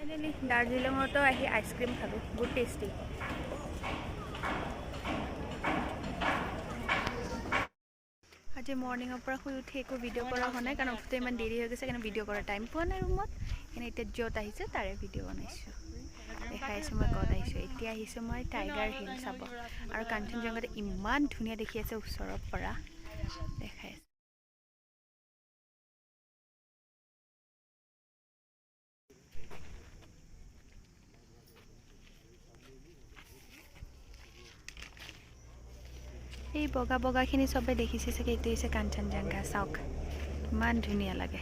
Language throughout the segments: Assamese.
ফাইনেলি দাৰ্জিলিঙতো আহি আইচক্ৰীম খালোঁ, বহুত টেষ্টি। আজি মৰ্ণিঙৰ পৰা শুই উঠি একো ভিডিঅ' কৰা হোৱা নাই, কাৰণ উঠোতে ইমান দেৰি হৈ গৈছে, কাৰণে ভিডিঅ' কৰাৰ টাইম পোৱা নাই ৰুমত। কিন্তু এতিয়া য'ত আহিছোঁ তাৰে ভিডিঅ' বনাইছোঁ, দেখাইছোঁ মই ক'ত আহিছোঁ। এতিয়া আহিছোঁ মই টাইগাৰ হিল চাব, আৰু কাঞ্চনজংঘাটো ইমান ধুনীয়া দেখি আছে ওচৰৰ পৰা, দেখাইছোঁ। এই বগা বগাখিনি চবে দেখিছে চাগে, এইটো হৈছে কাঞ্চনজংঘা। চাওক ইমান ধুনীয়া লাগে।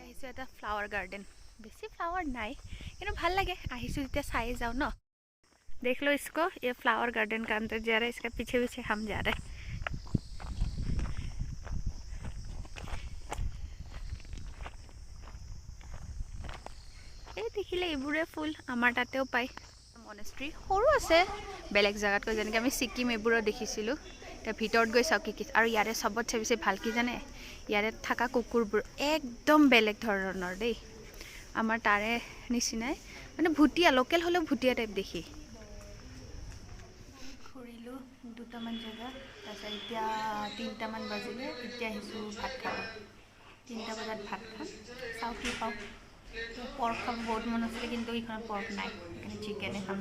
আহিছোঁ এটা ফ্লাৱাৰ গাৰ্ডেন, বেছি ফ্লাৱাৰ নাই কিন্তু ভাল লাগে। আহিছোঁ যেতিয়া চাই যাওঁ ন। देख लो इसको, ये फ्लावर गार्डन का अंदर जा रहा है, इसका पीछे पीछे हम जा रहे हैं। এই দেখিলে এইবোৰে ফুল আমাৰ তাতেও পায়। মনেষ্ট্ৰী সৰু আছে বেলেগ জেগাতকৈ, যেনেকৈ আমি ছিকিম এইবোৰত দেখিছিলোঁ। এতিয়া ভিতৰত গৈ চাওক কি কি, আৰু ইয়াৰে চবতছে বেছি ভাল কি জানে, ইয়াৰে থকা কুকুৰবোৰ একদম বেলেগ ধৰণৰ দেই, আমাৰ তাৰে নিচিনাই, মানে ভুটীয়া, লোকেল হ'লেও ভুটীয়া টাইপ দেখি। ঘূৰিলোঁ দুটামান জেগা, তাৰপিছত এতিয়া 3টামান বাজিলে, এতিয়া আহিছোঁ ভাত খাব। 3টা বজাত ভাত খাম, চাওঁ কি পাওঁ। পৰ্ক খাব বহুত মন আছিলে, কিন্তু এইখনত পৰ্ক নাই, সেইকাৰণে চিকেনে খাম।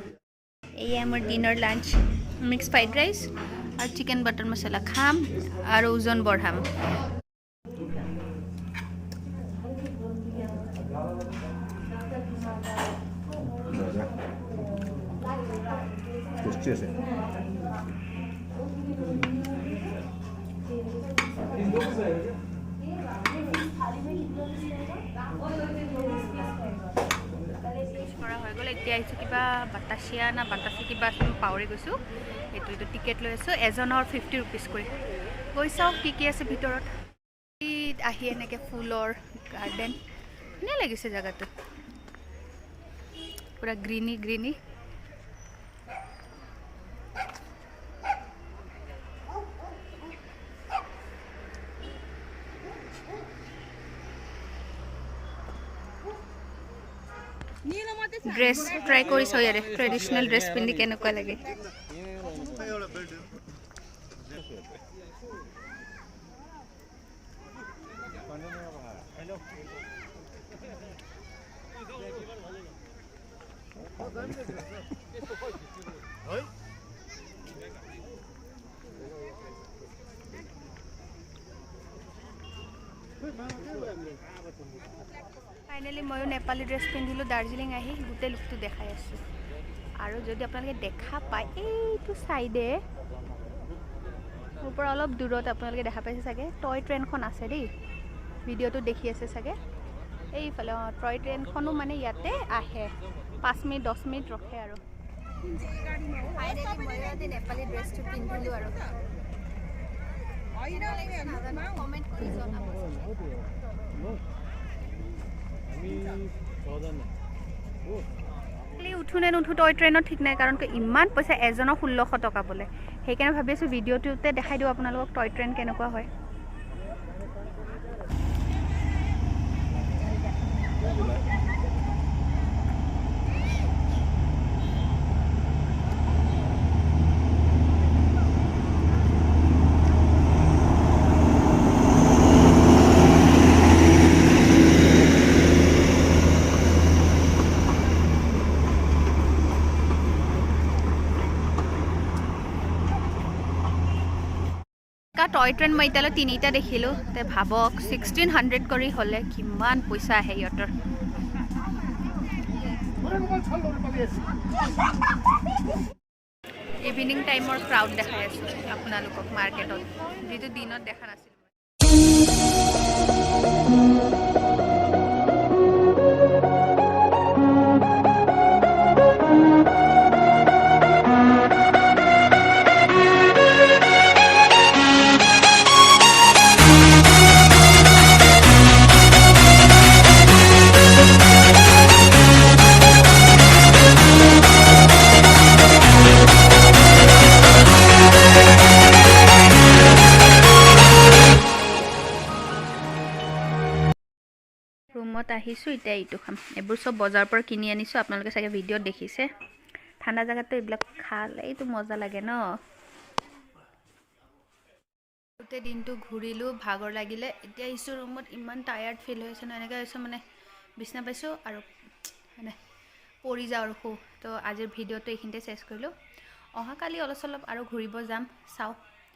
এয়া আমাৰ dinner lunch, mix fried rice আৰু চিকেন বাটাৰ মছলা খাম আৰু ওজন বঢ়াম। কৰা হৈ গ'ল। এতিয়া আহিছোঁ কিবা বাতাচিয়া না বাতাচি কিবা পাহৰি গৈছোঁ, এইটো টিকেট লৈ আছোঁ, এজনৰ 50 ৰুপিজ কৰি। গৈ চাওঁ কি কি আছে ভিতৰত। আহি এনেকৈ ফুলৰ গাৰ্ডেন, ধুনীয়া লাগিছে জেগাটো, পুৰা গ্ৰীনি গ্ৰীনি। ড্ৰেছ ট্ৰাই কৰিছোঁ ইয়াৰে, ট্ৰেডিশ্যনেল ড্ৰেছ পিন্ধি কেনেকুৱা লাগে। ফাইনেলি ময়ো নেপালী ড্ৰেছ পিন্ধিলোঁ, দাৰ্জিলিং আহি গোটেই লুকটো দেখাই আছোঁ। আৰু যদি আপোনালোকে দেখা পায় এইটো চাইডে, মোৰ পৰা অলপ দূৰত আপোনালোকে দেখা পাইছে চাগে, টয় ট্ৰেইনখন আছে দেই, ভিডিঅ'টো দেখি আছে চাগে। এইফালে টয় ট্ৰেইনখনো মানে ইয়াতে আহে, 5 মিনিট 10 মিনিট ৰখে। আৰু ফাইনেলি ময়ো নেপালী ড্ৰেছটো পিন্ধিলোঁ আৰু কমেণ্ট কৰি জনাব। উঠো নে নুঠো টয় ট্ৰেইনত ঠিক নাই, কাৰণ ইমান পইচা, এজনৰ 1600 টকা বোলে। সেইকাৰণে ভাবি আছোঁ ভিডিঅ'টোতে দেখাই দিওঁ আপোনালোকক টয় ট্ৰেইন কেনেকুৱা হয়। টয় ট্ৰেইন মই এতিয়ালৈ 3টা দেখিলোঁ, তে ভাবক 1600 কৰি হ'লে কিমান পইচা আহে সিহঁতৰ। ইভিনিং টাইমৰ ক্ৰাউড দেখাই আছোঁ আপোনালোকক মাৰ্কেটত, যিটো দিনত দেখা নাছিলোঁ। গৰমত আহিছোঁ এতিয়া এইটো খাম এইবোৰ চব বজাৰৰ পৰা কিনি আনিছোঁ আপোনালোকে চাগে ভিডিঅ'ত দেখিছে ঠাণ্ডা জাগাতো এইবিলাক খালে এইটো মজা লাগে ন গোটেই দিনটো ঘূৰিলোঁ ভাগৰ লাগিলে এতিয়া আহিছোঁ ৰুমত ইমান টায়াৰ্ড ফিল হৈছে ন এনেকৈ হৈছে মানে বিছনা পাইছোঁ আৰু মানে পৰি যাওঁ আৰু শু তো আজিৰ ভিডিঅ'টো এইখিনিতে চেছ কৰিলোঁ অহাকালি অলপ চলপ আৰু ঘূৰিব যাম চাওঁ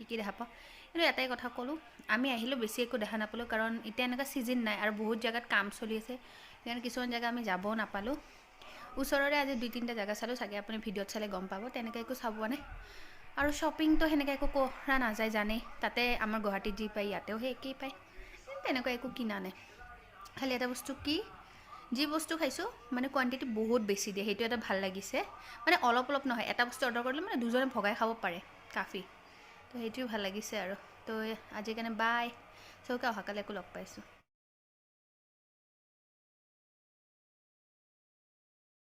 কি দেখা পাওঁ কিন্তু এটাই কথা ক'লোঁ আমি আহিলোঁ বেছি একো দেখা নাপালোঁ কাৰণ এতিয়া এনেকুৱা ছিজন নাই আৰু বহুত জেগাত কাম চলি আছে সেইকাৰণে কিছুমান জেগা আমি যাবও নাপালোঁ ওচৰৰে আজি 2-3টা জেগা চালোঁ চাগে আপুনি ভিডিঅ'ত চালে গম পাব তেনেকৈ একো চাব নাই আৰু শ্বপিংটো সেনেকৈ একো কৰা নাযায় জানেই তাতে আমাৰ গুৱাহাটীত যি পায় ইয়াতেও সেই একেই পায় তেনেকুৱা একো কিনা নাই খালি এটা বস্তু কি যি বস্তু খাইছোঁ মানে কোৱান্টিটি বহুত বেছি দিয়ে সেইটো এটা ভাল লাগিছে মানে অলপ অলপ নহয় এটা বস্তু অৰ্ডাৰ কৰিলে মানে দুজনে ভগাই খাব পাৰে কাফি তো সেইটোও ভাল লাগিছে আৰু তো আজিৰ কাৰণে বাই চৌকা অহাকালি আকৌ লগ পাইছোঁ